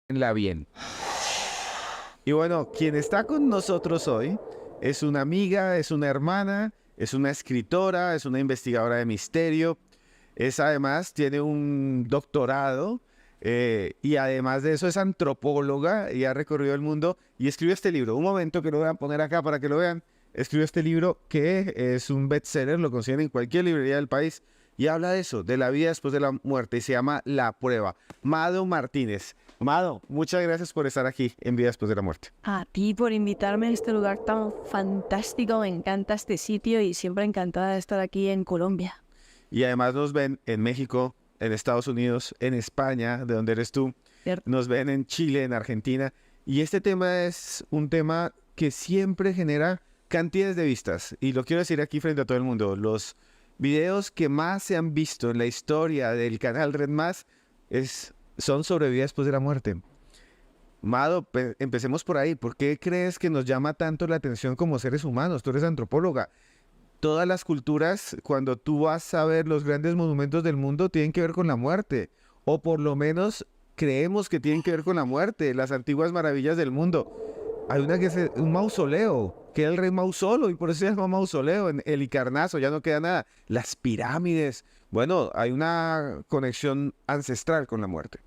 la bien. Y bueno, quien está con nosotros hoy es una amiga, es una hermana, es una escritora, es una investigadora de misterio, es además, tiene un doctorado y además de eso es antropóloga y ha recorrido el mundo y escribió este libro. Un momento que lo voy a poner acá para que lo vean. Escribió este libro que es un bestseller, lo consiguen en cualquier librería del país y habla de eso, de la vida después de la muerte y se llama La Prueba. Mado Martínez. Mado, muchas gracias por estar aquí en Vida después de la muerte. A ti por invitarme a este lugar tan fantástico, me encanta este sitio y siempre encantada de estar aquí en Colombia. Y además nos ven en México, en Estados Unidos, en España, de donde eres tú. ¿Cierto? Nos ven en Chile, en Argentina. Y este tema es un tema que siempre genera cantidades de vistas. Y lo quiero decir aquí frente a todo el mundo. Los videos que más se han visto en la historia del canal Red Más son sobre vida después de la muerte. Mado, empecemos por ahí. ¿Por qué crees que nos llama tanto la atención como seres humanos? Tú eres antropóloga. Todas las culturas, cuando tú vas a ver los grandes monumentos del mundo, tienen que ver con la muerte. O por lo menos creemos que tienen que ver con la muerte. Las antiguas maravillas del mundo. Hay una que es un mausoleo, que es el rey Mausolo, y por eso se llama mausoleo. En el Icarnazo ya no queda nada. Las pirámides. Bueno, hay una conexión ancestral con la muerte.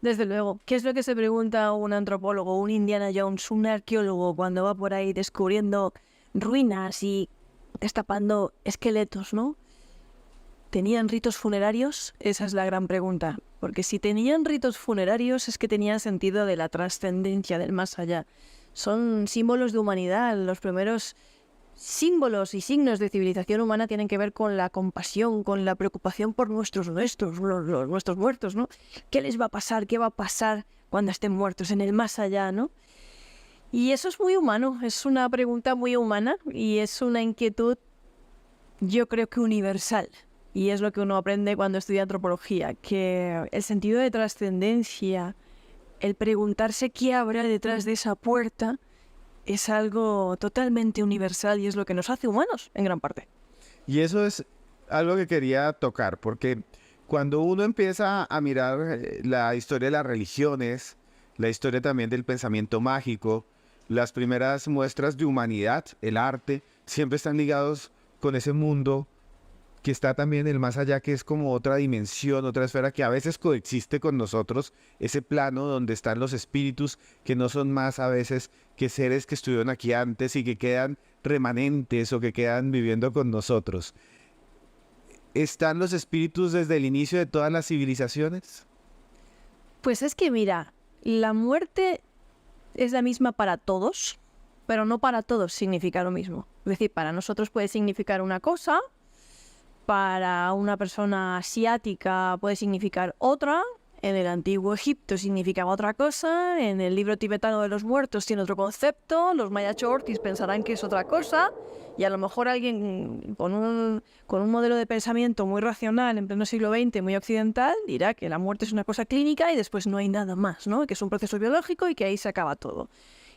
Desde luego, ¿qué es lo que se pregunta un antropólogo, un Indiana Jones, un arqueólogo cuando va por ahí descubriendo ruinas y destapando esqueletos, ¿no? ¿Tenían ritos funerarios? Esa es la gran pregunta. Porque si tenían ritos funerarios es que tenían sentido de la trascendencia, del más allá. Son símbolos de humanidad. Los primeros símbolos y signos de civilización humana tienen que ver con la compasión, con la preocupación por nuestros muertos, ¿no? ¿Qué les va a pasar? ¿Qué va a pasar cuando estén muertos en el más allá, ¿no? Y eso es muy humano, es una pregunta muy humana y es una inquietud, yo creo que universal. Y es lo que uno aprende cuando estudia antropología, que el sentido de trascendencia, el preguntarse qué habrá detrás de esa puerta, es algo totalmente universal y es lo que nos hace humanos, en gran parte. Y eso es algo que quería tocar, porque cuando uno empieza a mirar la historia de las religiones, la historia también del pensamiento mágico, las primeras muestras de humanidad, el arte, siempre están ligados con ese mundo que está también el más allá, que es como otra dimensión, otra esfera que a veces coexiste con nosotros, ese plano donde están los espíritus que no son más a veces que seres que estuvieron aquí antes y que quedan remanentes o que quedan viviendo con nosotros. ¿Están los espíritus desde el inicio de todas las civilizaciones? Pues es que mira, la muerte es la misma para todos, pero no para todos significa lo mismo. Es decir, para nosotros puede significar una cosa, para una persona asiática puede significar otra, en el antiguo Egipto significaba otra cosa, en el libro tibetano de los muertos tiene otro concepto, los mayachortis pensarán que es otra cosa, y a lo mejor alguien con un modelo de pensamiento muy racional en pleno siglo XX, muy occidental, dirá que la muerte es una cosa clínica y después no hay nada más, ¿no? Que es un proceso biológico y que ahí se acaba todo.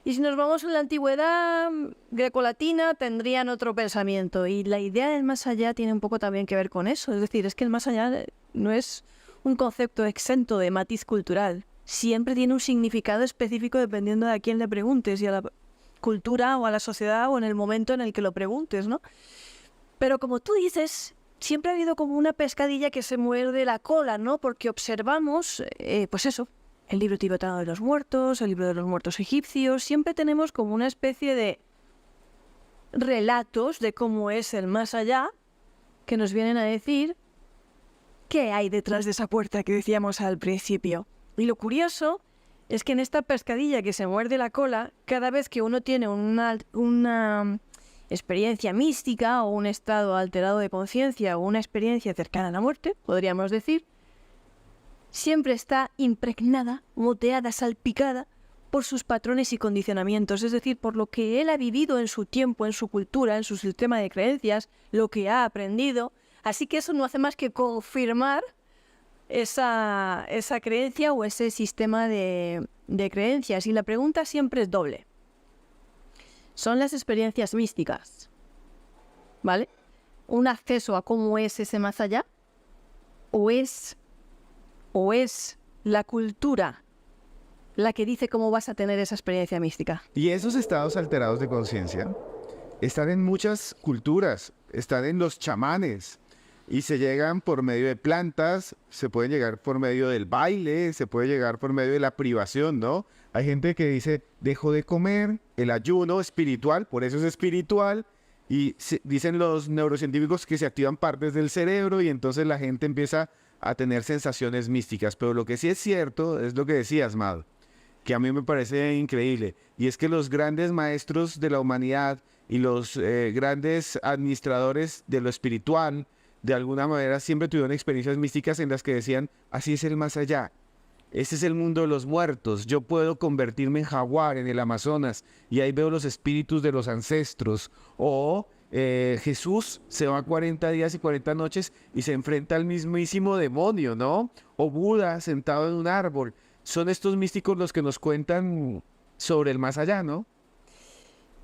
Y si nos vamos a la antigüedad grecolatina, tendrían otro pensamiento. Y la idea del más allá tiene un poco también que ver con eso. Es decir, es que el más allá no es un concepto exento de matiz cultural. Siempre tiene un significado específico dependiendo de a quién le preguntes y a la cultura o a la sociedad o en el momento en el que lo preguntes, ¿no? Pero como tú dices, siempre ha habido como una pescadilla que se muerde la cola, ¿no? Porque observamos, pues eso, el libro tibetano de los muertos, el libro de los muertos egipcios, siempre tenemos como una especie de relatos de cómo es el más allá que nos vienen a decir qué hay detrás de esa puerta que decíamos al principio. Y lo curioso es que en esta pescadilla que se muerde la cola, cada vez que uno tiene una experiencia mística o un estado alterado de conciencia o una experiencia cercana a la muerte, podríamos decir, siempre está impregnada, moteada, salpicada por sus patrones y condicionamientos, es decir, por lo que él ha vivido en su tiempo, en su cultura, en su sistema de creencias, lo que ha aprendido. Así que eso no hace más que confirmar esa creencia o ese sistema de creencias. Y la pregunta siempre es doble. Son las experiencias místicas, ¿vale? Un acceso a cómo es ese más allá, o es la cultura, la que dice cómo vas a tener esa experiencia mística. Y esos estados alterados de conciencia están en muchas culturas, están en los chamanes y se llegan por medio de plantas, se pueden llegar por medio del baile, se puede llegar por medio de la privación, ¿no? Hay gente que dice, dejo de comer, el ayuno espiritual, por eso es espiritual, y dicen los neurocientíficos que se activan partes del cerebro y entonces la gente empieza a tener sensaciones místicas. Pero lo que sí es cierto es lo que decías, Mad, que a mí me parece increíble, y es que los grandes maestros de la humanidad y los grandes administradores de lo espiritual, de alguna manera siempre tuvieron experiencias místicas en las que decían, así es el más allá, ese es el mundo de los muertos, yo puedo convertirme en jaguar en el Amazonas y ahí veo los espíritus de los ancestros, o Jesús se va 40 días y 40 noches y se enfrenta al mismísimo demonio, ¿no? O Buda sentado en un árbol. Son estos místicos los que nos cuentan sobre el más allá, ¿no?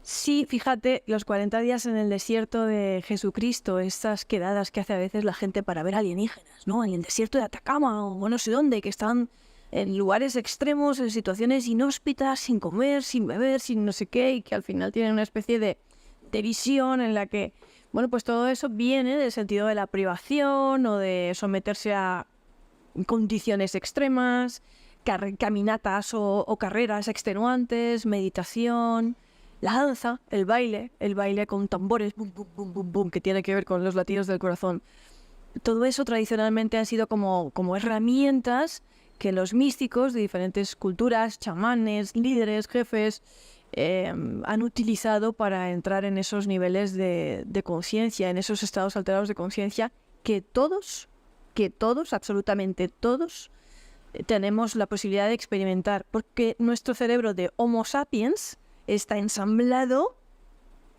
Sí, fíjate, los 40 días en el desierto de Jesucristo, estas quedadas que hace a veces la gente para ver alienígenas, ¿no? En el desierto de Atacama o no sé dónde, que están en lugares extremos, en situaciones inhóspitas, sin comer, sin beber, sin no sé qué, y que al final tienen una especie de visión en la que, bueno, pues todo eso viene del sentido de la privación o de someterse a condiciones extremas, caminatas o carreras extenuantes, meditación, la danza, el baile con tambores, bum, bum, bum, bum, bum, que tiene que ver con los latidos del corazón. Todo eso tradicionalmente han sido como herramientas que los místicos de diferentes culturas, chamanes, líderes, jefes, han utilizado para entrar en esos niveles de conciencia, en esos estados alterados de conciencia que todos, absolutamente todos, tenemos la posibilidad de experimentar, porque nuestro cerebro de Homo sapiens está ensamblado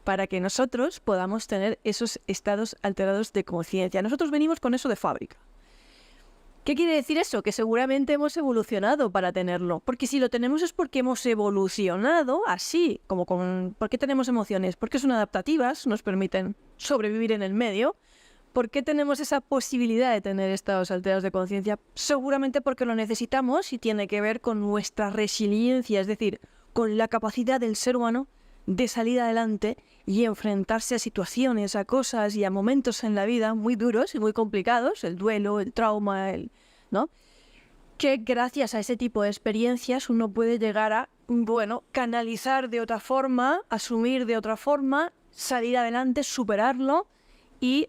para que nosotros podamos tener esos estados alterados de conciencia. Nosotros venimos con eso de fábrica. ¿Qué quiere decir eso? Que seguramente hemos evolucionado para tenerlo. Porque si lo tenemos es porque hemos evolucionado así, ¿por qué tenemos emociones? Porque son adaptativas, nos permiten sobrevivir en el medio. ¿Por qué tenemos esa posibilidad de tener estados alterados de conciencia? Seguramente porque lo necesitamos y tiene que ver con nuestra resiliencia, es decir, con la capacidad del ser humano de salir adelante y enfrentarse a situaciones, a cosas y a momentos en la vida muy duros y muy complicados, el duelo, el trauma, ¿no? Que gracias a ese tipo de experiencias uno puede llegar a, canalizar de otra forma, asumir de otra forma, salir adelante, superarlo y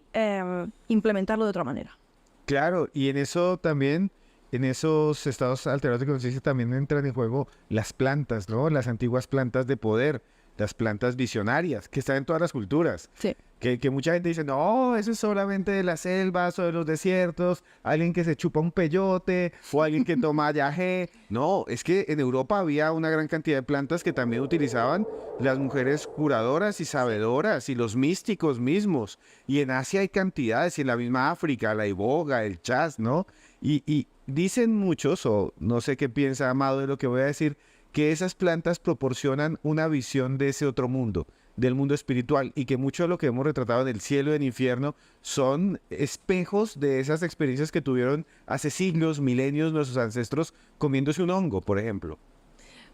implementarlo de otra manera. Claro, y en eso también, en esos estados alterados de conciencia también entran en juego las plantas, ¿no? Las antiguas plantas de poder, las plantas visionarias, que están en todas las culturas. Sí. Que mucha gente dice, no, eso es solamente de las selvas o de los desiertos, alguien que se chupa un peyote o alguien que toma yagé. No, es que en Europa había una gran cantidad de plantas que también utilizaban las mujeres curadoras y sabedoras y los místicos mismos. Y en Asia hay cantidades, y en la misma África, la iboga, el chas, ¿no? Y dicen muchos, o no sé qué piensa Amado de lo que voy a decir, que esas plantas proporcionan una visión de ese otro mundo, del mundo espiritual, y que mucho de lo que hemos retratado en el cielo y en el infierno son espejos de esas experiencias que tuvieron hace siglos, milenios nuestros ancestros comiéndose un hongo, por ejemplo.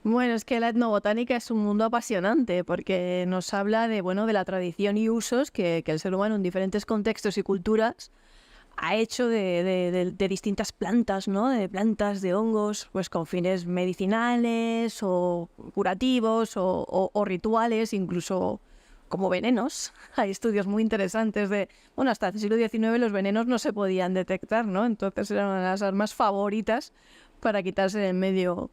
Bueno, es que la etnobotánica es un mundo apasionante porque nos habla de la tradición y usos que el ser humano en diferentes contextos y culturas ha hecho de distintas plantas, ¿no? De plantas, de hongos, pues con fines medicinales o curativos o rituales, incluso como venenos. Hay estudios muy interesantes hasta el siglo XIX los venenos no se podían detectar, ¿no? Entonces eran una de las armas favoritas para quitarse de en medio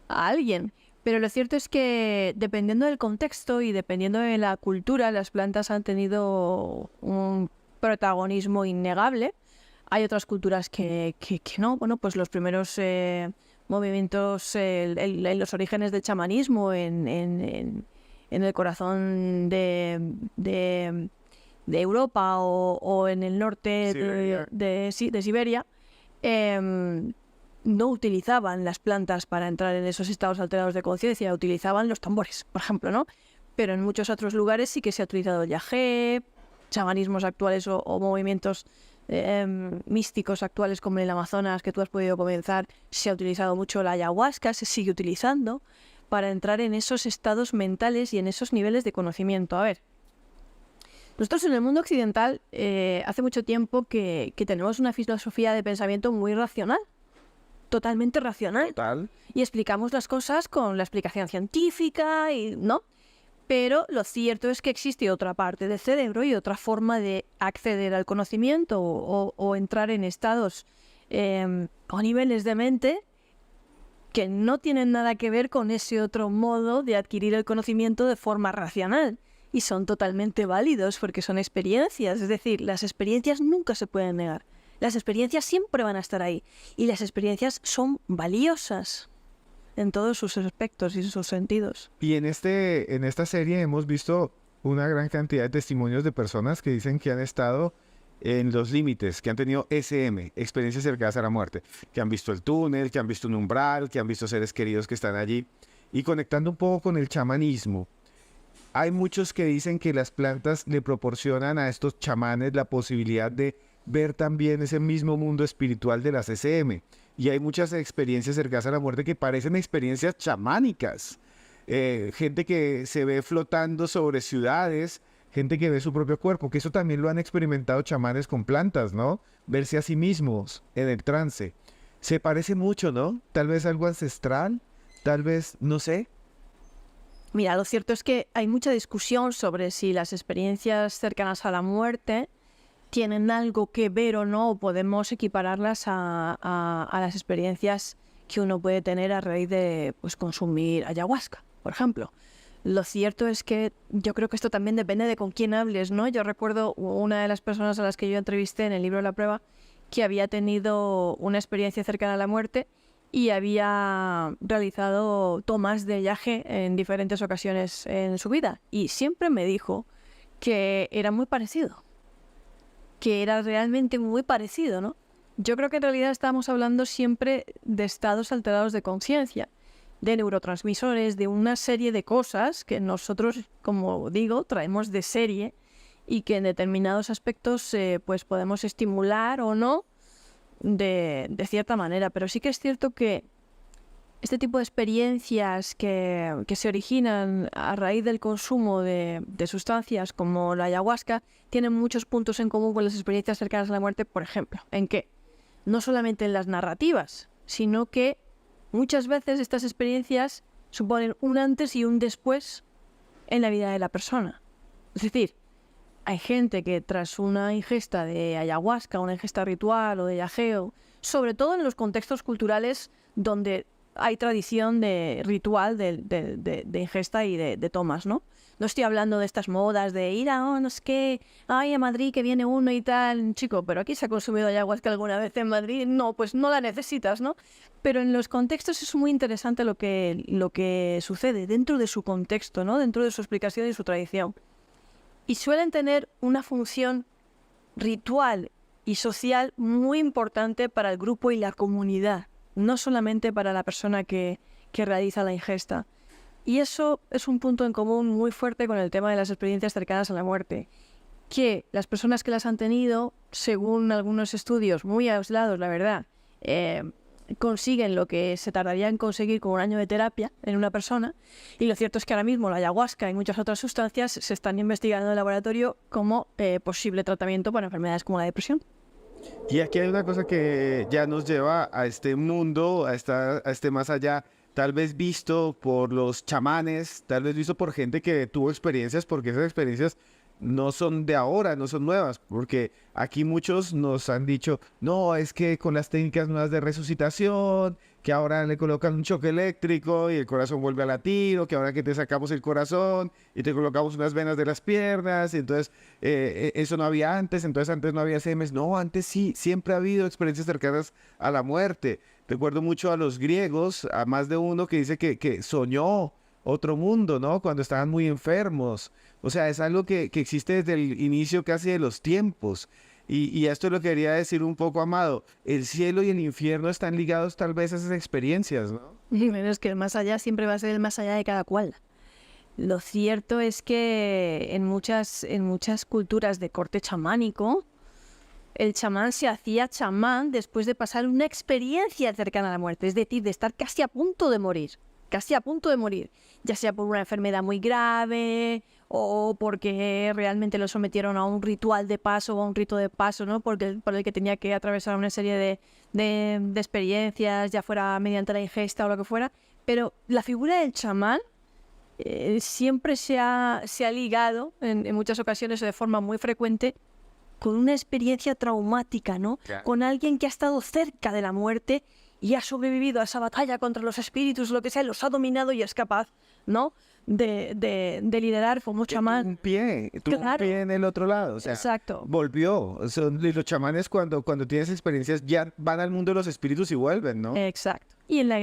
a alguien. Pero lo cierto es que dependiendo del contexto y dependiendo de la cultura, las plantas han tenido un protagonismo innegable. Hay otras culturas que no. Bueno, pues los primeros movimientos, en los orígenes del chamanismo en el corazón de Europa o en el norte Siberia. de Siberia, no utilizaban las plantas para entrar en esos estados alterados de conciencia, utilizaban los tambores, por ejemplo, ¿no? Pero en muchos otros lugares sí que se ha utilizado el yagé, chamanismos actuales o movimientos místicos actuales como en el Amazonas, que tú has podido comenzar, se ha utilizado mucho la ayahuasca, se sigue utilizando para entrar en esos estados mentales y en esos niveles de conocimiento. A ver, nosotros en el mundo occidental hace mucho tiempo que tenemos una filosofía de pensamiento muy racional, totalmente racional. Total. Y explicamos las cosas con la explicación científica, ¿no? Pero lo cierto es que existe otra parte del cerebro y otra forma de acceder al conocimiento o entrar en estados o niveles de mente que no tienen nada que ver con ese otro modo de adquirir el conocimiento de forma racional. Y son totalmente válidos porque son experiencias. Es decir, las experiencias nunca se pueden negar. Las experiencias siempre van a estar ahí. Y las experiencias son valiosas en todos sus aspectos y sus sentidos. Y en esta serie hemos visto una gran cantidad de testimonios de personas que dicen que han estado en los límites, que han tenido SM, experiencias cercanas a la muerte, que han visto el túnel, que han visto un umbral, que han visto seres queridos que están allí. Y conectando un poco con el chamanismo, hay muchos que dicen que las plantas le proporcionan a estos chamanes la posibilidad de ver también ese mismo mundo espiritual de las SM. Y hay muchas experiencias cercanas a la muerte que parecen experiencias chamánicas. Gente que se ve flotando sobre ciudades, gente que ve su propio cuerpo, que eso también lo han experimentado chamanes con plantas, ¿no? Verse a sí mismos en el trance. Se parece mucho, ¿no? Tal vez algo ancestral, tal vez, no sé. Mira, lo cierto es que hay mucha discusión sobre si las experiencias cercanas a la muerte tienen algo que ver o no, o podemos equipararlas a las experiencias que uno puede tener a raíz de consumir ayahuasca, por ejemplo. Lo cierto es que yo creo que esto también depende de con quién hables, ¿no? Yo recuerdo una de las personas a las que yo entrevisté en el libro La Prueba que había tenido una experiencia cercana a la muerte y había realizado tomas de yaje en diferentes ocasiones en su vida. Y siempre me dijo que era muy parecido, que era realmente muy parecido, ¿no? Yo creo que en realidad estamos hablando siempre de estados alterados de conciencia, de neurotransmisores, de una serie de cosas que nosotros, como digo, traemos de serie y que en determinados aspectos pues podemos estimular o no de cierta manera. Pero sí que es cierto que este tipo de experiencias que se originan a raíz del consumo de sustancias como la ayahuasca tienen muchos puntos en común con las experiencias cercanas a la muerte, por ejemplo. ¿En qué? No solamente en las narrativas, sino que muchas veces estas experiencias suponen un antes y un después en la vida de la persona. Es decir, hay gente que tras una ingesta de ayahuasca, una ingesta ritual o de yageo, sobre todo en los contextos culturales donde hay tradición de ritual de ingesta y de tomas, ¿no? No estoy hablando de estas modas de ir a, no es que, ay, a Madrid que viene uno y tal, chico, pero aquí se ha consumido ayahuasca alguna vez en Madrid, no, pues no la necesitas, ¿no? Pero en los contextos es muy interesante lo que sucede dentro de su contexto, ¿no? Dentro de su explicación y su tradición. Y suelen tener una función ritual y social muy importante para el grupo y la comunidad, no solamente para la persona que realiza la ingesta. Y eso es un punto en común muy fuerte con el tema de las experiencias cercanas a la muerte, que las personas que las han tenido, según algunos estudios muy aislados, la verdad, consiguen lo que se tardaría en conseguir con un año de terapia en una persona. Y lo cierto es que ahora mismo la ayahuasca y muchas otras sustancias se están investigando en el laboratorio como posible tratamiento para enfermedades como la depresión. Y aquí hay una cosa que ya nos lleva a este mundo, a este más allá, tal vez visto por los chamanes, tal vez visto por gente que tuvo experiencias, porque esas experiencias no son de ahora, no son nuevas, porque aquí muchos nos han dicho, no, es que con las técnicas nuevas de resucitación, que ahora le colocan un choque eléctrico y el corazón vuelve a latir, o que ahora que te sacamos el corazón y te colocamos unas venas de las piernas, y entonces eso no había antes, entonces antes no había semes. No, antes sí, siempre ha habido experiencias cercanas a la muerte. Recuerdo mucho a los griegos, a más de uno que dice que soñó otro mundo, ¿no? Cuando estaban muy enfermos. O sea, es algo que existe desde el inicio casi de los tiempos. Y esto lo quería decir un poco, Amado. El cielo y el infierno están ligados tal vez a esas experiencias, ¿no? Menos que el más allá siempre va a ser el más allá de cada cual. Lo cierto es que en muchas culturas de corte chamánico, el chamán se hacía chamán después de pasar una experiencia cercana a la muerte, es decir, de estar casi a punto de morir, ya sea por una enfermedad muy grave o porque realmente lo sometieron a un ritual de paso o a un rito de paso, ¿no? Por el que tenía que atravesar una serie de experiencias, ya fuera mediante la ingesta o lo que fuera. Pero la figura del chamán siempre se ha ligado, en muchas ocasiones o de forma muy frecuente, con una experiencia traumática, ¿no? Claro. Con alguien que ha estado cerca de la muerte y ha sobrevivido a esa batalla contra los espíritus, lo que sea, los ha dominado y es capaz, ¿no? De liderar como chamán. Tuvo un Claro. pie en el otro lado, o sea, Exacto. volvió. Y los chamanes cuando tienes experiencias ya van al mundo de los espíritus y vuelven, ¿no? Exacto. Y en la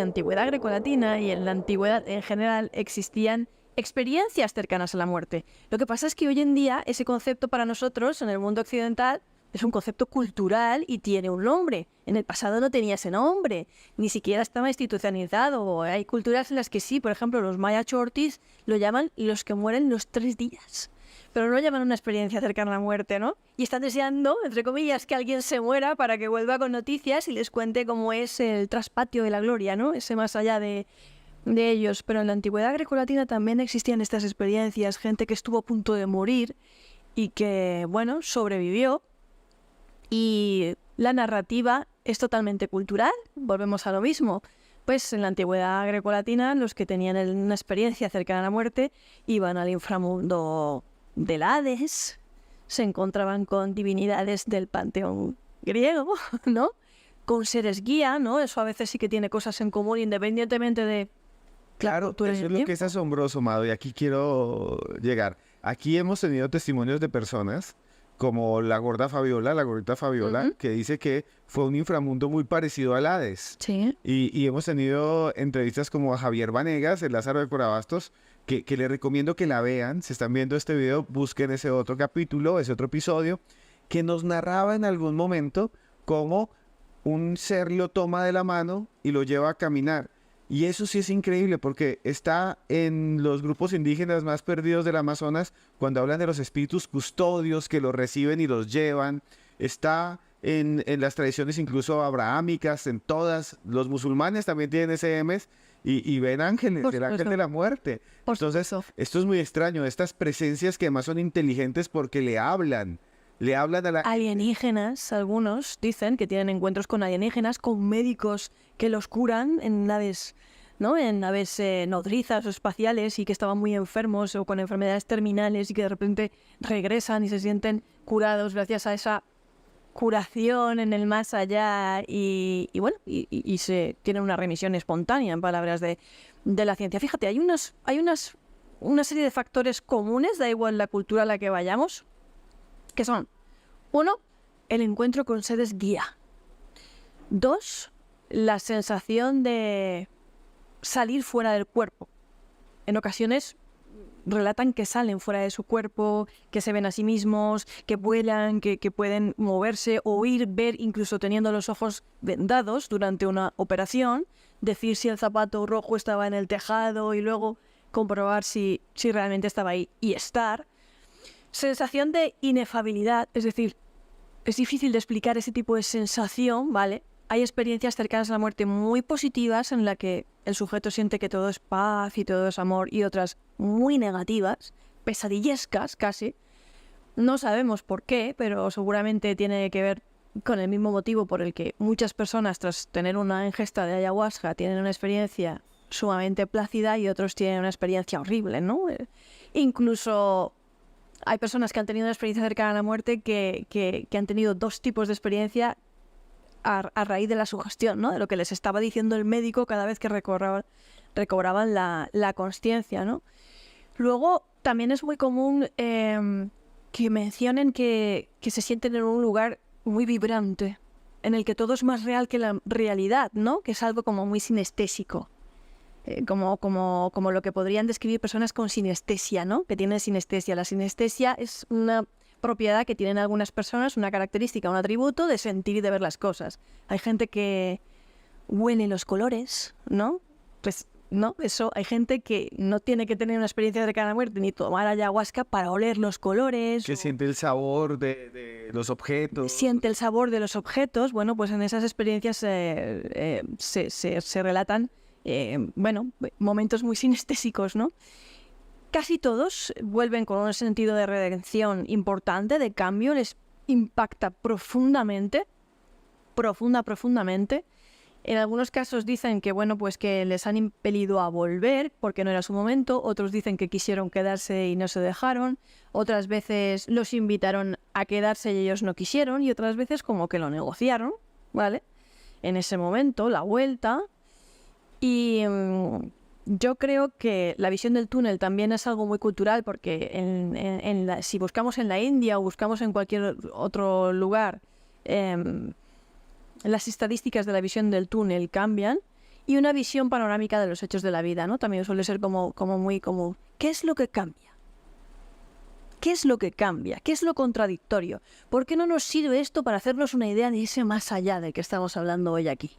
antigüedad grecolatina y en la antigüedad en general existían experiencias cercanas a la muerte. Lo que pasa es que hoy en día ese concepto para nosotros en el mundo occidental es un concepto cultural y tiene un nombre. En el pasado no tenía ese nombre, ni siquiera estaba institucionalizado. Hay culturas en las que sí, por ejemplo, los maya chortis lo llaman los que mueren los 3 días. Pero no lo llaman una experiencia cercana a la muerte, ¿no? Y están deseando, entre comillas, que alguien se muera para que vuelva con noticias y les cuente cómo es el traspatio de la gloria, ¿no? Ese más allá de ellos. Pero en la antigüedad grecolatina también existían estas experiencias, gente que estuvo a punto de morir y que, bueno, sobrevivió. Y la narrativa es totalmente cultural, volvemos a lo mismo. Pues en la antigüedad grecolatina los que tenían una experiencia cercana a la muerte iban al inframundo del Hades, se encontraban con divinidades del panteón griego, ¿no? Con seres guía, ¿no? Eso a veces sí que tiene cosas en común independientemente de... Claro, tú eres eso el es lo que tiempo. es asombroso, Mado, y aquí quiero llegar. Aquí hemos tenido testimonios de personas como la gordita Fabiola, Ujú. que dice que fue un inframundo muy parecido al Hades. Sí. Y hemos tenido entrevistas como a Javier Vanegas, el Lázaro de Corabastos, que les recomiendo que la vean. Si están viendo este video, busquen ese otro capítulo, ese otro episodio, que nos narraba en algún momento cómo un ser lo toma de la mano y lo lleva a caminar. Y eso sí es increíble porque está en los grupos indígenas más perdidos del Amazonas cuando hablan de los espíritus custodios que los reciben y los llevan. Está en las tradiciones incluso abrahámicas, en todas. Los musulmanes también tienen SMs y ven ángeles, Por el ángel supuesto. de la muerte. Por Entonces, supuesto. esto es muy extraño. Estas presencias que además son inteligentes porque le hablan a la... Alienígenas, algunos dicen que tienen encuentros con alienígenas, con médicos que los curan en naves, ¿no? En naves nodrizas o espaciales y que estaban muy enfermos o con enfermedades terminales y que de repente regresan y se sienten curados gracias a esa curación en el más allá y bueno, y se tiene una remisión espontánea en palabras de la ciencia. Fíjate, hay una serie de factores comunes, da igual la cultura a la que vayamos, que son, 1, el encuentro con seres guía. 2, la sensación de salir fuera del cuerpo. En ocasiones relatan que salen fuera de su cuerpo, que se ven a sí mismos, que vuelan, que pueden moverse, oír, ver, incluso teniendo los ojos vendados durante una operación, decir si el zapato rojo estaba en el tejado y luego comprobar si realmente estaba ahí y estar. Sensación de inefabilidad, es decir, es difícil de explicar ese tipo de sensación, ¿vale? Hay experiencias cercanas a la muerte muy positivas en la que el sujeto siente que todo es paz y todo es amor y otras muy negativas, pesadillescas casi. No sabemos por qué, pero seguramente tiene que ver con el mismo motivo por el que muchas personas tras tener una ingesta de ayahuasca tienen una experiencia sumamente plácida y otros tienen una experiencia horrible, ¿no? Incluso hay personas que han tenido una experiencia cercana a la muerte que han tenido 2 tipos de experiencia a raíz de la sugestión, ¿no? De lo que les estaba diciendo el médico cada vez que recobraban la consciencia, ¿no? Luego, también es muy común que mencionen que se sienten en un lugar muy vibrante, en el que todo es más real que la realidad, ¿no? Que es algo como muy sinestésico. Como lo que podrían describir personas con sinestesia, ¿no? Que tienen sinestesia. La sinestesia es una propiedad que tienen algunas personas, una característica, un atributo de sentir y de ver las cosas. Hay gente que huele los colores, ¿no? Pues ¿no? Eso, hay gente que no tiene que tener una experiencia cercana a la muerte ni tomar ayahuasca para oler los colores. Que siente el sabor de los objetos. Siente el sabor de los objetos. Bueno, pues en esas experiencias se relatan, momentos muy sinestésicos, ¿no? Casi todos vuelven con un sentido de redención importante, de cambio, les impacta profundamente. En algunos casos dicen que, pues que les han impelido a volver porque no era su momento. Otros dicen que quisieron quedarse y no se dejaron. Otras veces los invitaron a quedarse y ellos no quisieron. Y otras veces como que lo negociaron, ¿vale? En ese momento, la vuelta. Y yo creo que la visión del túnel también es algo muy cultural porque si buscamos en la India o buscamos en cualquier otro lugar, las estadísticas de la visión del túnel cambian y una visión panorámica de los hechos de la vida, ¿no? También suele ser como muy común. ¿Qué es lo que cambia? ¿Qué es lo que cambia? ¿Qué es lo contradictorio? ¿Por qué no nos sirve esto para hacernos una idea de ese más allá del que estamos hablando hoy aquí?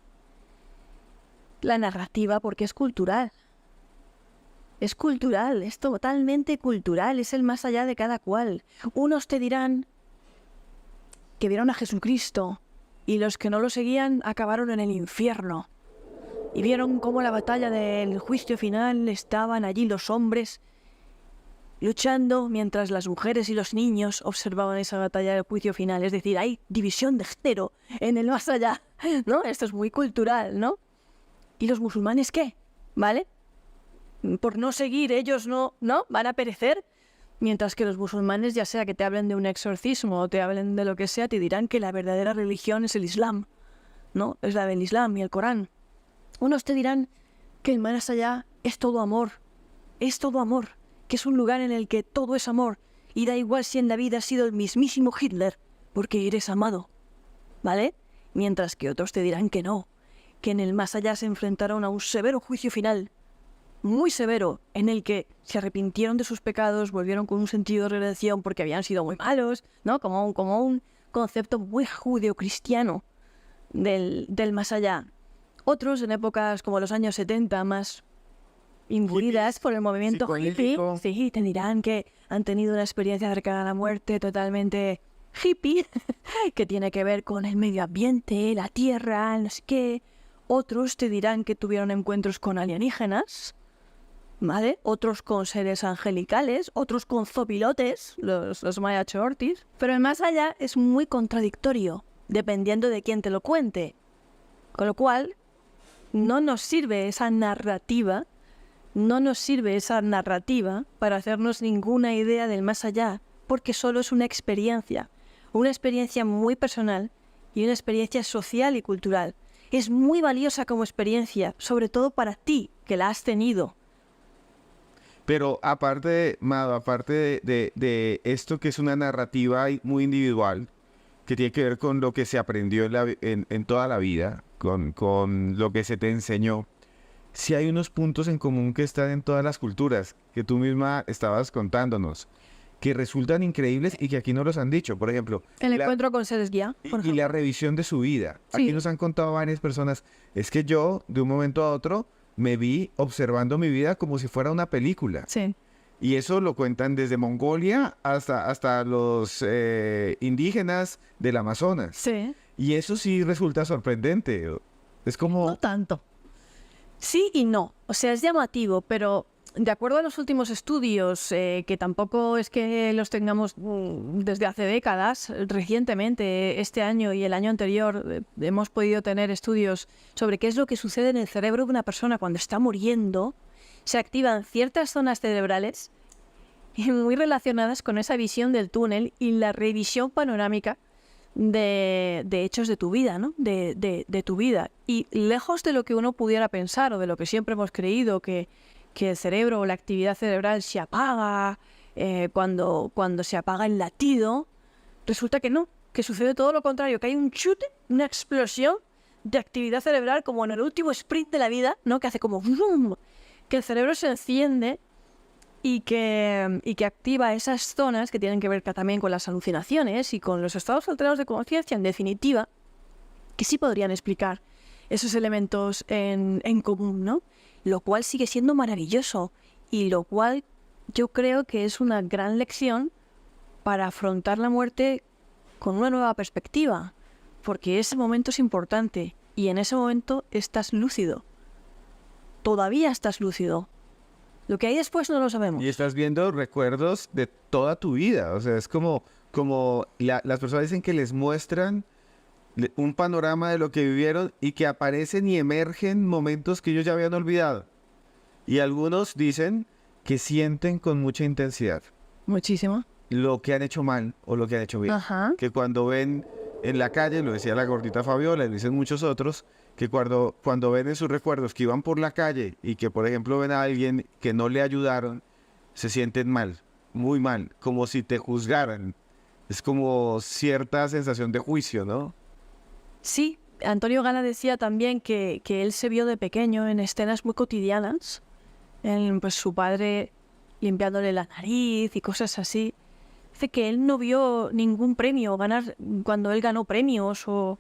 La narrativa, porque es cultural. Es cultural, es totalmente cultural, es el más allá de cada cual. Unos te dirán que vieron a Jesucristo y los que no lo seguían acabaron en el infierno. Y vieron cómo la batalla del juicio final estaban allí los hombres luchando mientras las mujeres y los niños observaban esa batalla del juicio final. Es decir, hay división de género en el más allá, ¿no? Esto es muy cultural, ¿no? ¿Y los musulmanes qué? ¿Vale? Por no seguir, ellos no van a perecer. Mientras que los musulmanes, ya sea que te hablen de un exorcismo o te hablen de lo que sea, te dirán que la verdadera religión es el Islam, ¿no? Es la del Islam y el Corán. Unos te dirán que el más allá es todo amor, que es un lugar en el que todo es amor y da igual si en la vida has sido el mismísimo Hitler, porque eres amado, ¿vale? Mientras que otros te dirán que no, que en el más allá se enfrentaron a un severo juicio final, muy severo, en el que se arrepintieron de sus pecados, volvieron con un sentido de redención porque habían sido muy malos, ¿no? Como un concepto muy judeocristiano del más allá. Otros, en épocas como los años 70, más imbuidas por el movimiento hippie, sí, te dirán que han tenido una experiencia cercana a la muerte totalmente hippie, que tiene que ver con el medio ambiente, la tierra, no sé qué. Otros te dirán que tuvieron encuentros con alienígenas, ¿vale? Otros con seres angelicales, otros con zopilotes, los Maya Ortiz. Pero el más allá es muy contradictorio, dependiendo de quién te lo cuente. Con lo cual, no nos sirve esa narrativa para hacernos ninguna idea del más allá, porque solo es una experiencia muy personal y una experiencia social y cultural. Es muy valiosa como experiencia, sobre todo para ti, que la has tenido. Pero aparte de esto que es una narrativa muy individual, que tiene que ver con lo que se aprendió en toda la vida, con lo que se te enseñó, sí hay unos puntos en común que están en todas las culturas, que tú misma estabas contándonos, que resultan increíbles y que aquí no los han dicho. Por ejemplo, el encuentro con seres guía. Y la revisión de su vida. Sí. Aquí nos han contado varias personas, es que yo, de un momento a otro, me vi observando mi vida como si fuera una película. Sí. Y eso lo cuentan desde Mongolia hasta los indígenas del Amazonas. Sí. Y eso sí resulta sorprendente. Es como... No tanto. Sí y no. O sea, es llamativo, pero de acuerdo a los últimos estudios, que tampoco es que los tengamos desde hace décadas, recientemente, este año y el año anterior, hemos podido tener estudios sobre qué es lo que sucede en el cerebro de una persona cuando está muriendo. Se activan ciertas zonas cerebrales muy relacionadas con esa visión del túnel y la revisión panorámica de hechos de tu vida, ¿no? De tu vida. Y lejos de lo que uno pudiera pensar o de lo que siempre hemos creído, que el cerebro o la actividad cerebral se apaga cuando se apaga el latido, resulta que no, que sucede todo lo contrario, que hay un chute, una explosión de actividad cerebral como en el último sprint de la vida, ¿no? Que hace como ¡vum!, que el cerebro se enciende y que activa esas zonas que tienen que ver también con las alucinaciones y con los estados alterados de conciencia, en definitiva, que sí podrían explicar esos elementos en común, ¿no? lo cual sigue siendo maravilloso y lo cual yo creo que es una gran lección para afrontar la muerte con una nueva perspectiva, porque ese momento es importante y en ese momento estás lúcido. Todavía estás lúcido. Lo que hay después no lo sabemos. Y estás viendo recuerdos de toda tu vida. O sea, es como las personas dicen que les muestran un panorama de lo que vivieron y que aparecen y emergen momentos que ellos ya habían olvidado. Y algunos dicen que sienten con mucha intensidad Muchísimo. lo que han hecho mal o lo que han hecho bien. Ajá. Que cuando ven en la calle, lo decía la gordita Fabiola, y lo dicen muchos otros, que cuando ven en sus recuerdos que iban por la calle y que, por ejemplo, ven a alguien que no le ayudaron, se sienten mal, muy mal, como si te juzgaran. Es como cierta sensación de juicio, ¿no? Sí, Antonio Gala decía también que él se vio de pequeño en escenas muy cotidianas, en pues, su padre limpiándole la nariz y cosas así. Dice que él no vio ningún premio ganar cuando él ganó premios o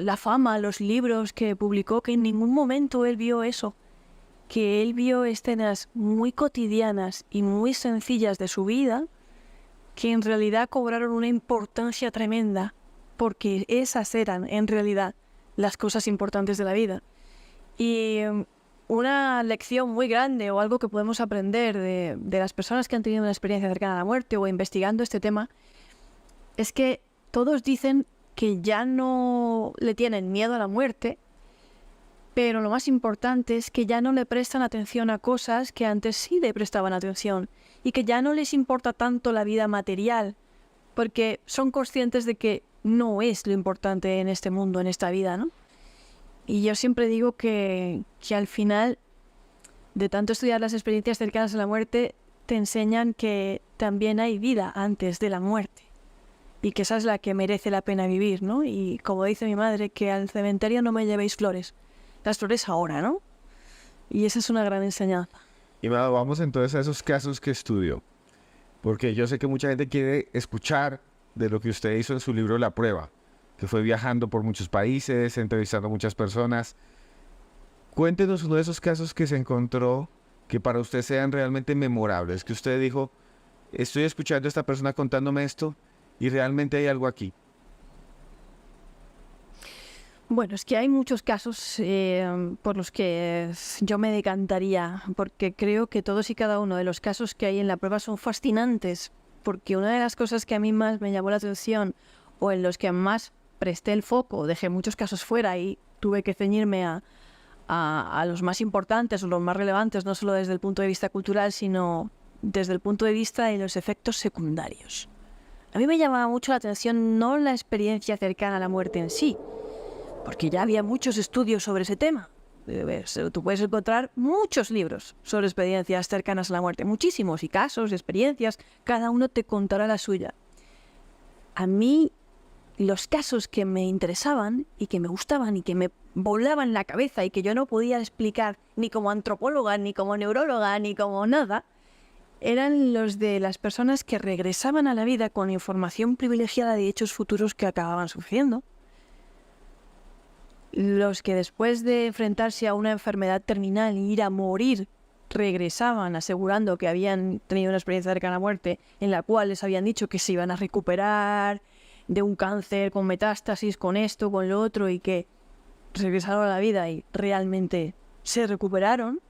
la fama, los libros que publicó, que en ningún momento él vio eso. Que él vio escenas muy cotidianas y muy sencillas de su vida que en realidad cobraron una importancia tremenda, porque esas eran en realidad las cosas importantes de la vida. Y una lección muy grande o algo que podemos aprender de las personas que han tenido una experiencia cercana a la muerte o investigando este tema es que todos dicen que ya no le tienen miedo a la muerte, pero lo más importante es que ya no le prestan atención a cosas que antes sí le prestaban atención y que ya no les importa tanto la vida material, porque son conscientes de que no es lo importante en este mundo, en esta vida, ¿no? Y yo siempre digo que al final, de tanto estudiar las experiencias cercanas a la muerte, te enseñan que también hay vida antes de la muerte y que esa es la que merece la pena vivir, ¿no? Y como dice mi madre, que al cementerio no me llevéis flores, las flores ahora, ¿no? Y esa es una gran enseñanza. Y vamos entonces a esos casos que estudió, porque yo sé que mucha gente quiere escuchar de lo que usted hizo en su libro La Prueba, que fue viajando por muchos países, entrevistando a muchas personas. Cuéntenos uno de esos casos que se encontró que para usted sean realmente memorables, que usted dijo, estoy escuchando a esta persona contándome esto y realmente hay algo aquí. Bueno, es que hay muchos casos por los que yo me decantaría, porque creo que todos y cada uno de los casos que hay en la prueba son fascinantes, porque una de las cosas que a mí más me llamó la atención o en los que más presté el foco, dejé muchos casos fuera y tuve que ceñirme a los más importantes o los más relevantes, no solo desde el punto de vista cultural, sino desde el punto de vista de los efectos secundarios. A mí me llamaba mucho la atención no la experiencia cercana a la muerte en sí, porque ya había muchos estudios sobre ese tema. Tú puedes encontrar muchos libros sobre experiencias cercanas a la muerte, muchísimos, y casos, experiencias, cada uno te contará la suya. A mí, los casos que me interesaban y que me gustaban y que me volaban la cabeza y que yo no podía explicar ni como antropóloga, ni como neuróloga, ni como nada, eran los de las personas que regresaban a la vida con información privilegiada de hechos futuros que acababan sucediendo. Los que después de enfrentarse a una enfermedad terminal y ir a morir, regresaban asegurando que habían tenido una experiencia cercana a la muerte en la cual les habían dicho que se iban a recuperar de un cáncer con metástasis, con esto, con lo otro, y que regresaron a la vida y realmente se recuperaron.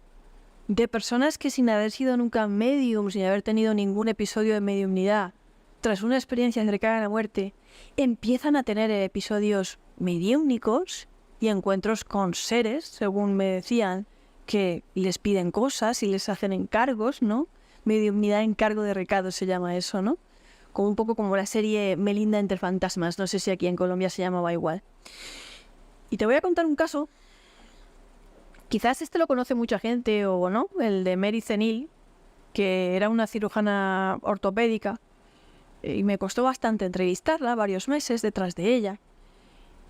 De personas que sin haber sido nunca medium, sin haber tenido ningún episodio de mediumnidad, tras una experiencia cercana a la muerte, empiezan a tener episodios mediúmnicos y encuentros con seres, según me decían, que les piden cosas y les hacen encargos, ¿no? Mediumnidad, encargo de recado se llama eso, ¿no? Como un poco como la serie Melinda entre fantasmas, no sé si aquí en Colombia se llamaba igual. Y te voy a contar un caso, quizás este lo conoce mucha gente o no, el de Mary Zenil, que era una cirujana ortopédica, y me costó bastante entrevistarla, varios meses detrás de ella.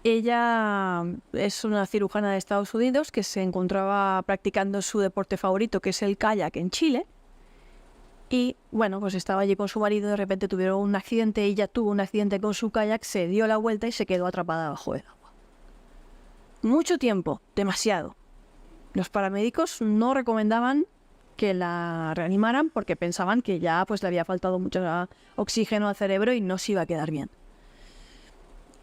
Ella es una cirujana de Estados Unidos que se encontraba practicando su deporte favorito, que es el kayak en Chile. Y bueno, pues estaba allí con su marido, de repente tuvieron un accidente, ella tuvo un accidente con su kayak, se dio la vuelta y se quedó atrapada bajo el agua. Mucho tiempo, demasiado. Los paramédicos no recomendaban que la reanimaran porque pensaban que ya pues le había faltado mucho oxígeno al cerebro y no se iba a quedar bien.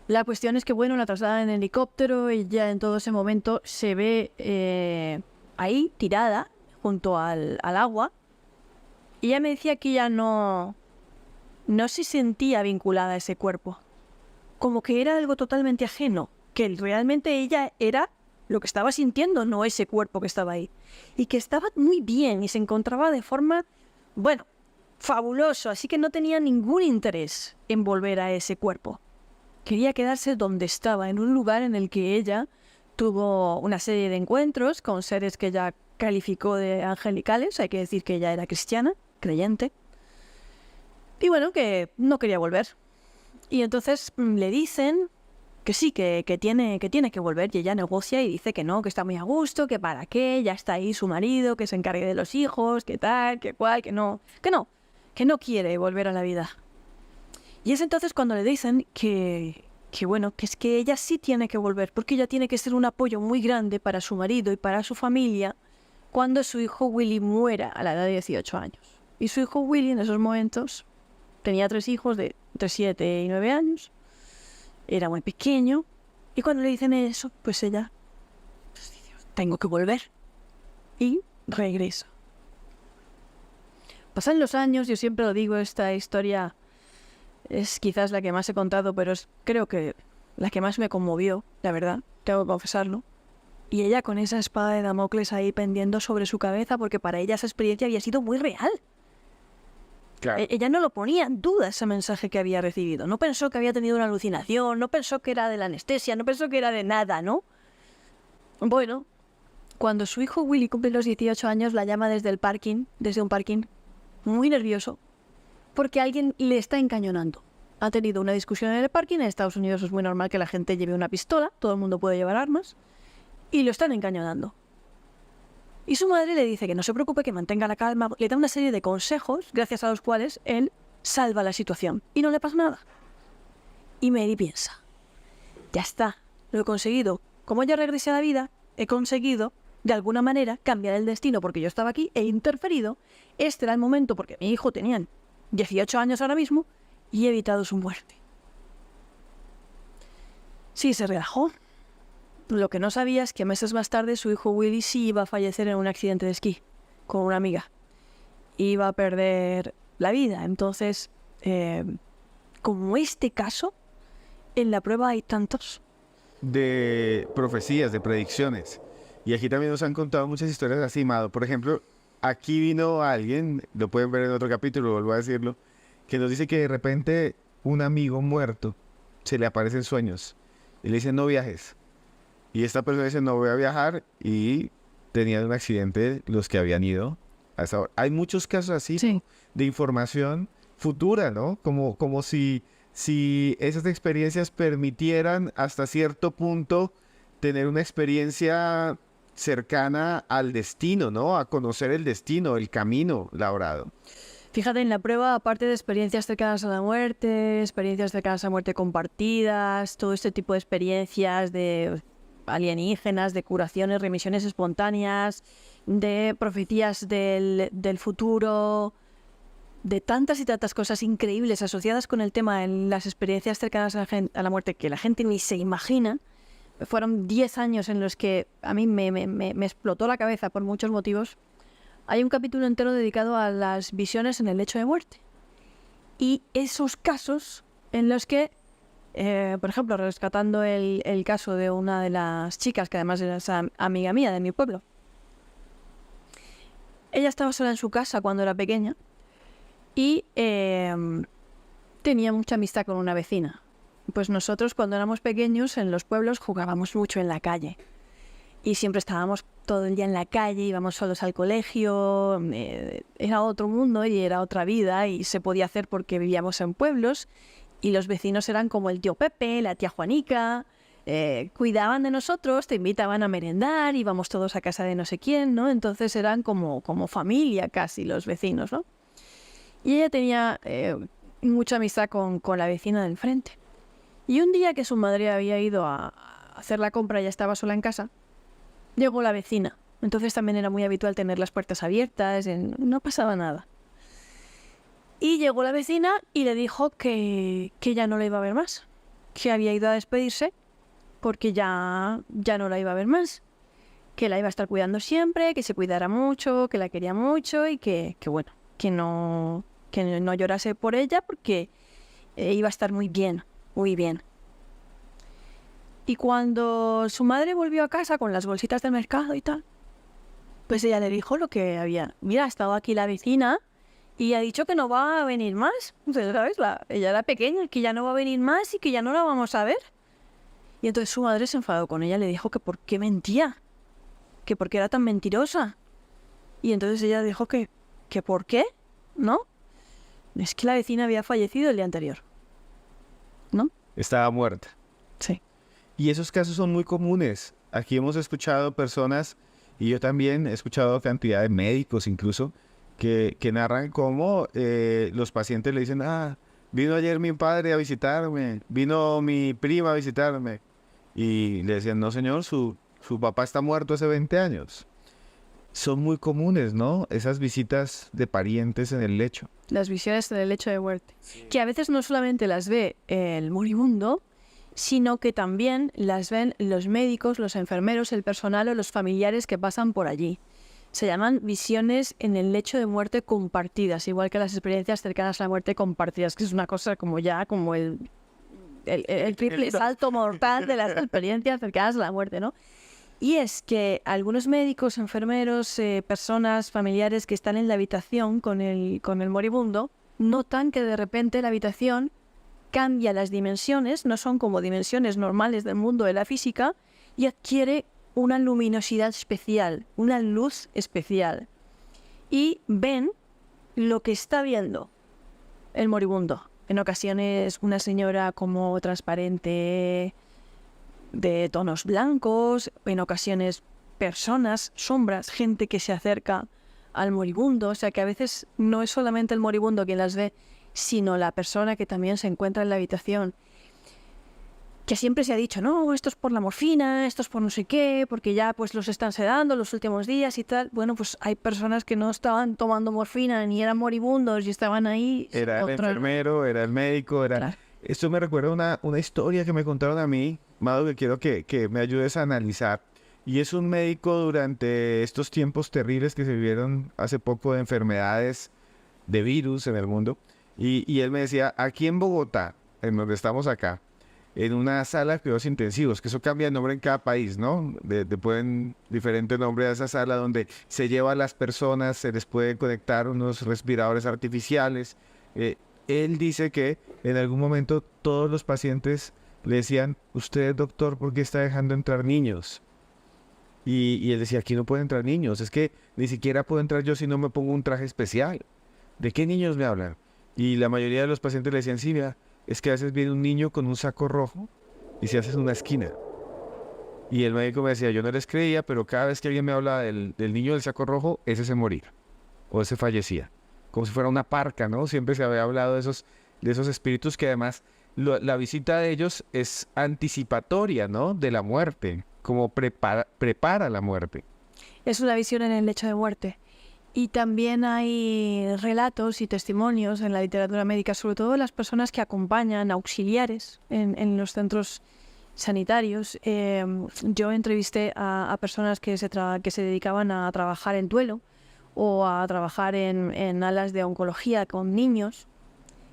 La cuestión es que, bueno, la trasladan en helicóptero y ya en todo ese momento se ve ahí, tirada, junto al agua. Y ella me decía que ella no se sentía vinculada a ese cuerpo. Como que era algo totalmente ajeno, que realmente ella era lo que estaba sintiendo, no ese cuerpo que estaba ahí. Y que estaba muy bien y se encontraba de forma, bueno, fabuloso, así que no tenía ningún interés en volver a ese cuerpo. Quería quedarse donde estaba, en un lugar en el que ella tuvo una serie de encuentros con seres que ella calificó de angelicales, hay que decir que ella era cristiana, creyente, y bueno, que no quería volver. Y entonces le dicen que sí, que tiene que volver, y ella negocia y dice que no, que está muy a gusto, que para qué, ya está ahí su marido, que se encargue de los hijos, que tal, que cual, que no quiere volver a la vida. Y es entonces cuando le dicen que bueno, que es que ella sí tiene que volver, porque ella tiene que ser un apoyo muy grande para su marido y para su familia cuando su hijo Willy muera a la edad de 18 años. Y su hijo Willy en esos momentos tenía 3 hijos de entre 7 y 9 años, era muy pequeño, y cuando le dicen eso, pues ella pues dice, tengo que volver, y regresa. Pasan los años, yo siempre lo digo, esta historia es quizás la que más he contado, pero creo que la que más me conmovió, la verdad, tengo que confesarlo. Y ella con esa espada de Damocles ahí pendiendo sobre su cabeza, porque para ella esa experiencia había sido muy real. Claro. Ella no lo ponía en duda ese mensaje que había recibido. No pensó que había tenido una alucinación, no pensó que era de la anestesia, no pensó que era de nada, ¿no? Bueno, cuando su hijo Willy cumple los 18 años, la llama desde un parking, muy nervioso, porque alguien le está encañonando. Ha tenido una discusión en el parking. En Estados Unidos es muy normal que la gente lleve una pistola, todo el mundo puede llevar armas, y lo están encañonando. Y su madre le dice que no se preocupe, que mantenga la calma, le da una serie de consejos, gracias a los cuales él salva la situación, y no le pasa nada. Y Mary piensa, ya está, lo he conseguido. Como yo regresé a la vida, he conseguido, de alguna manera, cambiar el destino, porque yo estaba aquí, he interferido, este era el momento, porque mi hijo tenía 18 años ahora mismo, y he evitado su muerte. Sí, se relajó. Lo que no sabía es que meses más tarde su hijo Willy sí iba a fallecer en un accidente de esquí con una amiga. Iba a perder la vida. Entonces, como este caso, en la prueba hay tantos. De profecías, de predicciones. Y aquí también nos han contado muchas historias así, Mado. Por ejemplo, aquí vino alguien, lo pueden ver en otro capítulo, vuelvo a decirlo, que nos dice que de repente un amigo muerto se le aparece en sueños y le dice no viajes. Y esta persona dice no voy a viajar y tenían un accidente los que habían ido a esa hora. Hay muchos casos así, Sí. ¿no? De información futura, ¿no? Como si esas experiencias permitieran hasta cierto punto tener una experiencia cercana al destino, ¿no? A conocer el destino, el camino labrado. Fíjate, en la prueba, aparte de experiencias cercanas a la muerte, experiencias cercanas a la muerte compartidas, todo este tipo de experiencias de alienígenas, de curaciones, remisiones espontáneas, de profecías del futuro, de tantas y tantas cosas increíbles asociadas con el tema de las experiencias cercanas a la muerte que la gente ni se imagina. Fueron 10 años en los que a mí me explotó la cabeza por muchos motivos. Hay un capítulo entero dedicado a las visiones en el lecho de muerte. Y esos casos en los que, por ejemplo, rescatando el caso de una de las chicas, que además era amiga mía de mi pueblo. Ella estaba sola en su casa cuando era pequeña y tenía mucha amistad con una vecina. Pues nosotros cuando éramos pequeños en los pueblos jugábamos mucho en la calle. Y siempre estábamos todo el día en la calle, íbamos solos al colegio, era otro mundo y era otra vida y se podía hacer porque vivíamos en pueblos y los vecinos eran como el tío Pepe, la tía Juanica, cuidaban de nosotros, te invitaban a merendar, íbamos todos a casa de no sé quién, ¿no? Entonces eran como familia casi los vecinos, ¿no? Y ella tenía mucha amistad con la vecina del frente. Y un día que su madre había ido a hacer la compra y ya estaba sola en casa, llegó la vecina Entonces también era muy habitual tener las puertas abiertas, no pasaba nada. Y llegó la vecina y le dijo que ya no la iba a ver más, que había ido a despedirse porque ya no la iba a ver más, que la iba a estar cuidando siempre, que se cuidara mucho, que la quería mucho y que bueno, que no llorase por ella porque iba a estar muy bien, muy bien. Y cuando su madre volvió a casa con las bolsitas del mercado y tal, pues ella le dijo lo que había. Mira, ha estado aquí la vecina y ha dicho que no va a venir más. Entonces, ¿sabes? Ella era pequeña, que ya no va a venir más y que ya no la vamos a ver. Y entonces su madre se enfadó con ella, le dijo que por qué mentía, que por qué era tan mentirosa. Y entonces ella dijo que por qué, ¿no? Es que la vecina había fallecido el día anterior, ¿no? Estaba muerta. Sí. Y esos casos son muy comunes. Aquí hemos escuchado personas, y yo también he escuchado cantidad de médicos incluso, que narran cómo los pacientes le dicen, vino ayer mi padre a visitarme, vino mi prima a visitarme. Y le decían, no señor, su papá está muerto hace 20 años. Son muy comunes, ¿no? Esas visitas de parientes en el lecho. Las visiones en el lecho de muerte. Sí. Que a veces no solamente las ve el moribundo, sino que también las ven los médicos, los enfermeros, el personal o los familiares que pasan por allí. Se llaman visiones en el lecho de muerte compartidas, igual que las experiencias cercanas a la muerte compartidas, que es una cosa como el triple salto mortal de las experiencias cercanas a la muerte, ¿no? Y es que algunos médicos, enfermeros, personas, familiares que están en la habitación con el moribundo, notan que de repente la habitación cambia las dimensiones, no son como dimensiones normales del mundo de la física, y adquiere una luminosidad especial, una luz especial. Y ven lo que está viendo el moribundo. En ocasiones una señora como transparente de tonos blancos, en ocasiones personas, sombras, gente que se acerca al moribundo, o sea que a veces no es solamente el moribundo quien las ve, sino la persona que también se encuentra en la habitación. Que siempre se ha dicho, no, esto es por la morfina, esto es por no sé qué, porque ya pues los están sedando los últimos días y tal. Bueno, pues hay personas que no estaban tomando morfina ni eran moribundos y estaban ahí. Era el enfermero, era el médico, era... Claro. Esto me recuerda una historia que me contaron a mí, Mado, que quiero que me ayudes a analizar. Y es un médico durante estos tiempos terribles que se vivieron hace poco de enfermedades, de virus en el mundo. Y él me decía, aquí en Bogotá, en donde estamos acá, en una sala de cuidados intensivos, que eso cambia de nombre en cada país, ¿no? Ponen diferente nombre a esa sala donde se lleva a las personas, se les puede conectar unos respiradores artificiales. Él dice que en algún momento todos los pacientes le decían, usted, doctor, ¿por qué está dejando entrar niños? Y él decía, aquí no pueden entrar niños, es que ni siquiera puedo entrar yo si no me pongo un traje especial. ¿De qué niños me hablan? Y la mayoría de los pacientes le decían, sí, mira, es que a veces viene un niño con un saco rojo y se hace en una esquina. Y el médico me decía, yo no les creía, pero cada vez que alguien me habla del niño del saco rojo, ese se moría o ese fallecía. Como si fuera una parca, ¿no? Siempre se había hablado de esos espíritus que además la visita de ellos es anticipatoria, ¿no? De la muerte, como prepara la muerte. Es una visión en el lecho de muerte. Y también hay relatos y testimonios en la literatura médica, sobre todo de las personas que acompañan auxiliares en los centros sanitarios. Yo entrevisté a personas que se dedicaban a trabajar en duelo o a trabajar en alas de oncología con niños,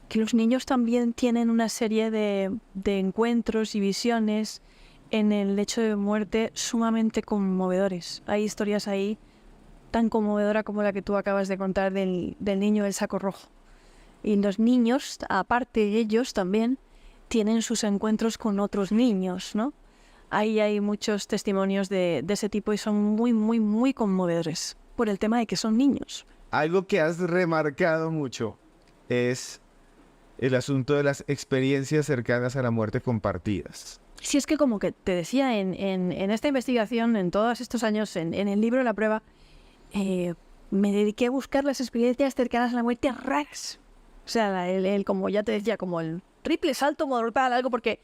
que los niños también tienen una serie de encuentros y visiones en el lecho de muerte sumamente conmovedores. Hay historias ahí tan conmovedora como la que tú acabas de contar del niño del saco rojo. Y los niños, aparte de ellos también, tienen sus encuentros con otros niños, ¿no? Ahí hay muchos testimonios de ese tipo y son muy, muy, muy conmovedores por el tema de que son niños. Algo que has remarcado mucho es el asunto de las experiencias cercanas a la muerte compartidas. Sí, es que como que te decía, en esta investigación, en todos estos años, en el libro La Prueba, me dediqué a buscar las experiencias cercanas a la muerte raras. O sea, como ya te decía, como el triple salto mortal, algo porque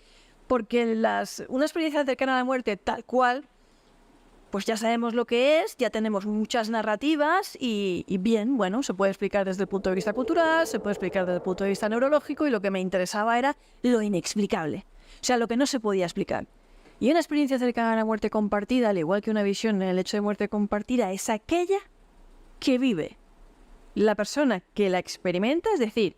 una experiencia cercana a la muerte tal cual pues ya sabemos lo que es, ya tenemos muchas narrativas y bien, bueno, se puede explicar desde el punto de vista cultural, se puede explicar desde el punto de vista neurológico y lo que me interesaba era lo inexplicable, o sea, lo que no se podía explicar. Y una experiencia cercana a la muerte compartida, al igual que una visión en el hecho de muerte compartida, es aquella que vive la persona que la experimenta, es decir,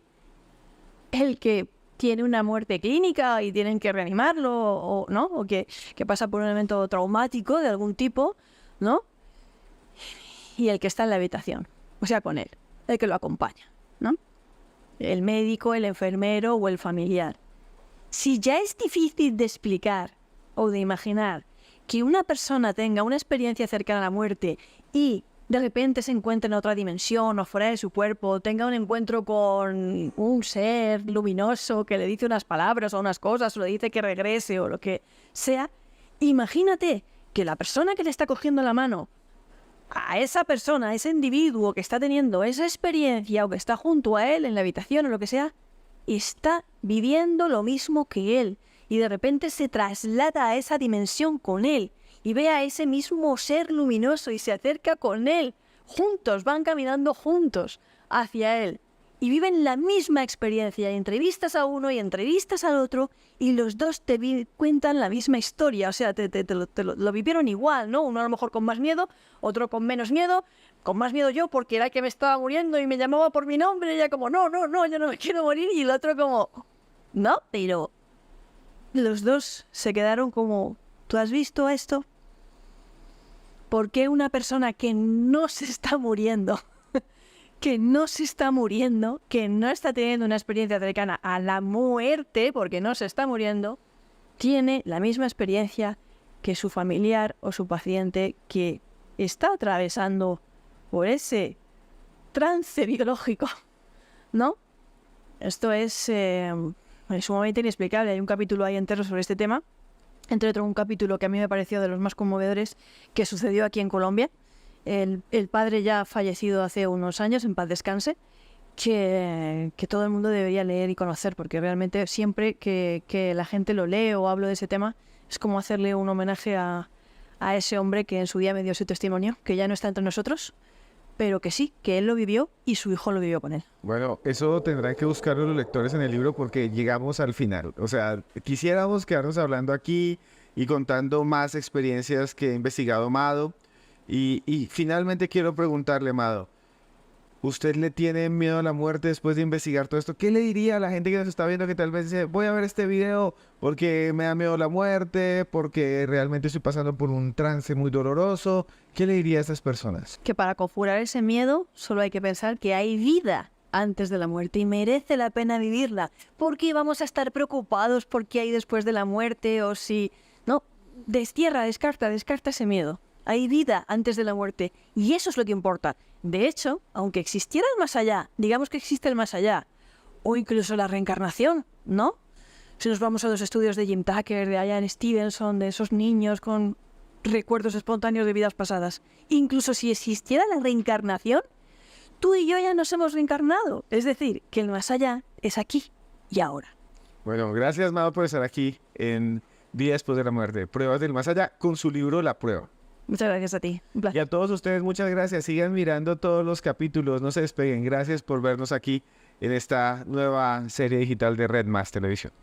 el que tiene una muerte clínica y tienen que reanimarlo, o ¿no? O que pasa por un evento traumático de algún tipo, ¿no? Y el que está en la habitación, o sea, con él, el que lo acompaña, ¿no? El médico, el enfermero o el familiar. Si ya es difícil de explicar o de imaginar que una persona tenga una experiencia cercana a la muerte y de repente se encuentra en otra dimensión o fuera de su cuerpo, tenga un encuentro con un ser luminoso que le dice unas palabras o unas cosas o le dice que regrese o lo que sea, imagínate que la persona que le está cogiendo la mano a esa persona, a ese individuo que está teniendo esa experiencia o que está junto a él en la habitación o lo que sea, está viviendo lo mismo que él y de repente se traslada a esa dimensión con él y ve a ese mismo ser luminoso y se acerca con él. Juntos, van caminando juntos hacia él. Y viven la misma experiencia. Y entrevistas a uno y entrevistas al otro. Y los dos te cuentan la misma historia. O sea, lo vivieron igual, ¿no? Uno a lo mejor con más miedo, otro con menos miedo. Con más miedo yo porque era el que me estaba muriendo y me llamaba por mi nombre. Y ella como, no, yo no me quiero morir. Y el otro como, no, pero los dos se quedaron como, ¿tú has visto esto? ¿Por qué una persona que no se está muriendo, que no está teniendo una experiencia cercana a la muerte, porque no se está muriendo, tiene la misma experiencia que su familiar o su paciente que está atravesando por ese trance biológico, ¿no? Esto es sumamente inexplicable. Hay un capítulo ahí entero sobre este tema. Entre otros, un capítulo que a mí me pareció de los más conmovedores que sucedió aquí en Colombia. El padre ya fallecido hace unos años, en paz descanse, que todo el mundo debería leer y conocer, porque realmente siempre que la gente lo lee o hablo de ese tema, es como hacerle un homenaje a ese hombre que en su día me dio su testimonio, que ya no está entre nosotros, pero que sí, que él lo vivió y su hijo lo vivió con él. Bueno, eso tendrán que buscarlo los lectores en el libro porque llegamos al final. O sea, quisiéramos quedarnos hablando aquí y contando más experiencias que ha investigado Mado. Y finalmente quiero preguntarle, Mado, ¿usted le tiene miedo a la muerte después de investigar todo esto? ¿Qué le diría a la gente que nos está viendo que tal vez dice, voy a ver este video porque me da miedo la muerte, porque realmente estoy pasando por un trance muy doloroso? ¿Qué le diría a esas personas? Que para conjurar ese miedo solo hay que pensar que hay vida antes de la muerte y merece la pena vivirla. ¿Por qué vamos a estar preocupados por qué hay después de la muerte o si... No, descarta ese miedo. Hay vida antes de la muerte y eso es lo que importa. De hecho, aunque existiera el más allá, digamos que existe el más allá, o incluso la reencarnación, ¿no? Si nos vamos a los estudios de Jim Tucker, de Ian Stevenson, de esos niños con recuerdos espontáneos de vidas pasadas, incluso si existiera la reencarnación, tú y yo ya nos hemos reencarnado. Es decir, que el más allá es aquí y ahora. Bueno, gracias, Mado, por estar aquí en Vida Después de la Muerte, Pruebas del Más Allá, con su libro La Prueba. Muchas gracias a ti. Un placer. Y a todos ustedes, muchas gracias. Sigan mirando todos los capítulos, no se despeguen. Gracias por vernos aquí en esta nueva serie digital de Red Más Televisión.